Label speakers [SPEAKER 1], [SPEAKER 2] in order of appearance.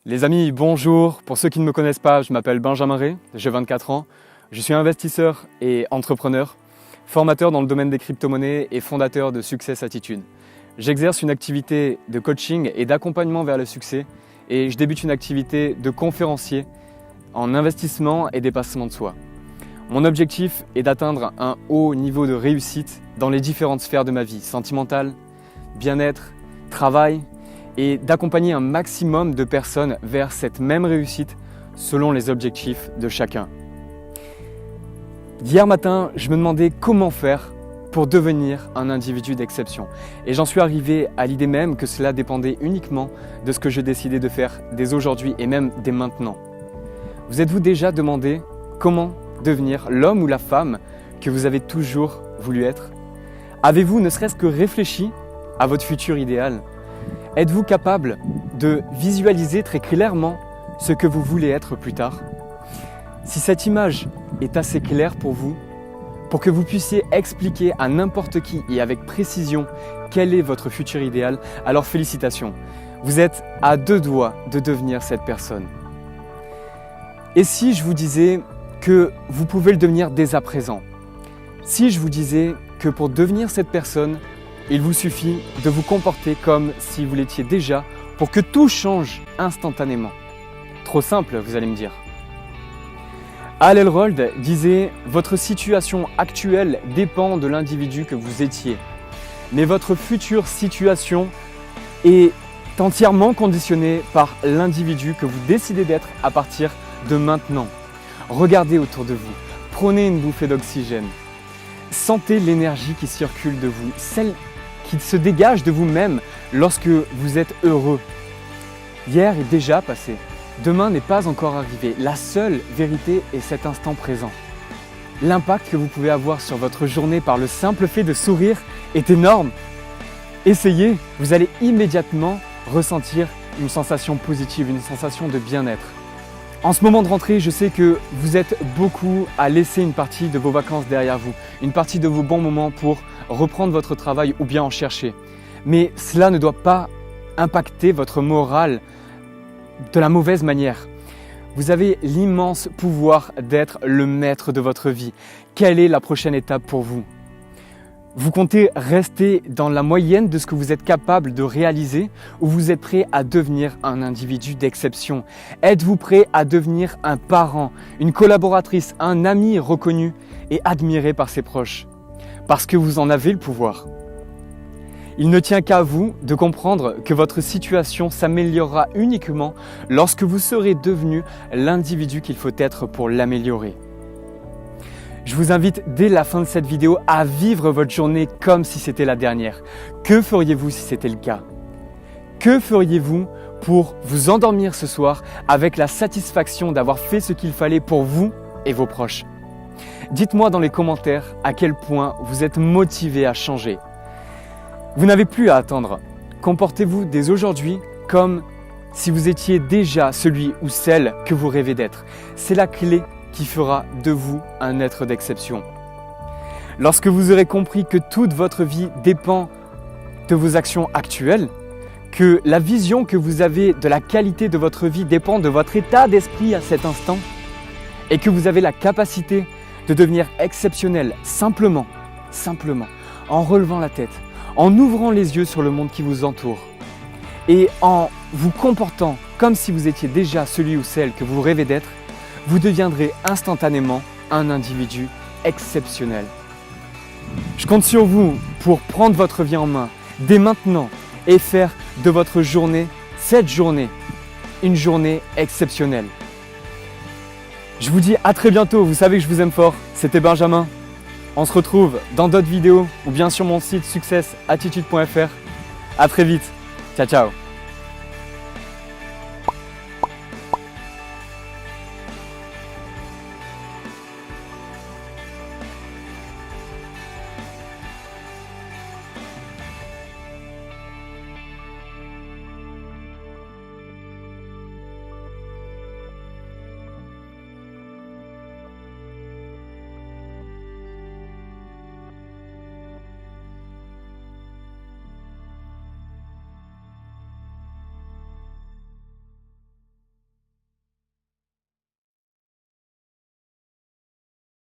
[SPEAKER 1] Les amis, bonjour. Pour ceux qui ne me connaissent pas, je m'appelle Benjamin Ray, j'ai 24 ans. Je suis investisseur et entrepreneur, formateur dans le domaine des crypto-monnaies et fondateur de Success Attitude. J'exerce une activité de coaching et d'accompagnement vers le succès et je débute une activité de conférencier en investissement et dépassement de soi. Mon objectif est d'atteindre un haut niveau de réussite dans les différentes sphères de ma vie, sentimentale, bien-être, travail, et d'accompagner un maximum de personnes vers cette même réussite selon les objectifs de chacun. Hier matin, je me demandais comment faire pour devenir un individu d'exception. Et j'en suis arrivé à l'idée même que cela dépendait uniquement de ce que je décidais de faire dès aujourd'hui et même dès maintenant. Vous êtes-vous déjà demandé comment devenir l'homme ou la femme que vous avez toujours voulu être? Avez-vous ne serait-ce que réfléchi à votre futur idéal? Êtes-vous capable de visualiser très clairement ce que vous voulez être plus tard? Si cette image est assez claire pour vous, pour que vous puissiez expliquer à n'importe qui et avec précision quel est votre futur idéal, alors félicitations, vous êtes à deux doigts de devenir cette personne. Et si je vous disais que vous pouvez le devenir dès à présent? Si je vous disais que pour devenir cette personne, il vous suffit de vous comporter comme si vous l'étiez déjà pour que tout change instantanément. Trop simple, vous allez me dire. Hal Elrod disait « Votre situation actuelle dépend de l'individu que vous étiez, mais votre future situation est entièrement conditionnée par l'individu que vous décidez d'être à partir de maintenant. Regardez autour de vous, prenez une bouffée d'oxygène, sentez l'énergie qui circule de vous, celle qui se dégage de vous-même lorsque vous êtes heureux. Hier est déjà passé, demain n'est pas encore arrivé. La seule vérité est cet instant présent. L'impact que vous pouvez avoir sur votre journée par le simple fait de sourire est énorme. Essayez, vous allez immédiatement ressentir une sensation positive, une sensation de bien-être. En ce moment de rentrée, je sais que vous êtes beaucoup à laisser une partie de vos vacances derrière vous, une partie de vos bons moments pour reprendre votre travail ou bien en chercher. Mais cela ne doit pas impacter votre morale de la mauvaise manière. Vous avez l'immense pouvoir d'être le maître de votre vie. Quelle est la prochaine étape pour vous? Vous comptez rester dans la moyenne de ce que vous êtes capable de réaliser ou vous êtes prêt à devenir un individu d'exception? Êtes-vous prêt à devenir un parent, une collaboratrice, un ami reconnu et admiré par ses proches? Parce que vous en avez le pouvoir. Il ne tient qu'à vous de comprendre que votre situation s'améliorera uniquement lorsque vous serez devenu l'individu qu'il faut être pour l'améliorer. Je vous invite dès la fin de cette vidéo à vivre votre journée comme si c'était la dernière. Que feriez-vous si c'était le cas? Que feriez-vous pour vous endormir ce soir avec la satisfaction d'avoir fait ce qu'il fallait pour vous et vos proches? Dites-moi dans les commentaires à quel point vous êtes motivé à changer. Vous n'avez plus à attendre. Comportez-vous dès aujourd'hui comme si vous étiez déjà celui ou celle que vous rêvez d'être. C'est la clé qui fera de vous un être d'exception. Lorsque vous aurez compris que toute votre vie dépend de vos actions actuelles, que la vision que vous avez de la qualité de votre vie dépend de votre état d'esprit à cet instant, et que vous avez la capacité de devenir exceptionnel simplement, en relevant la tête, en ouvrant les yeux sur le monde qui vous entoure, et en vous comportant comme si vous étiez déjà celui ou celle que vous rêvez d'être, vous deviendrez instantanément un individu exceptionnel. Je compte sur vous pour prendre votre vie en main dès maintenant et faire de votre journée, cette journée, une journée exceptionnelle. Je vous dis à très bientôt, vous savez que je vous aime fort, c'était Benjamin. On se retrouve dans d'autres vidéos ou bien sur mon site successattitude.fr. À très vite, ciao ciao.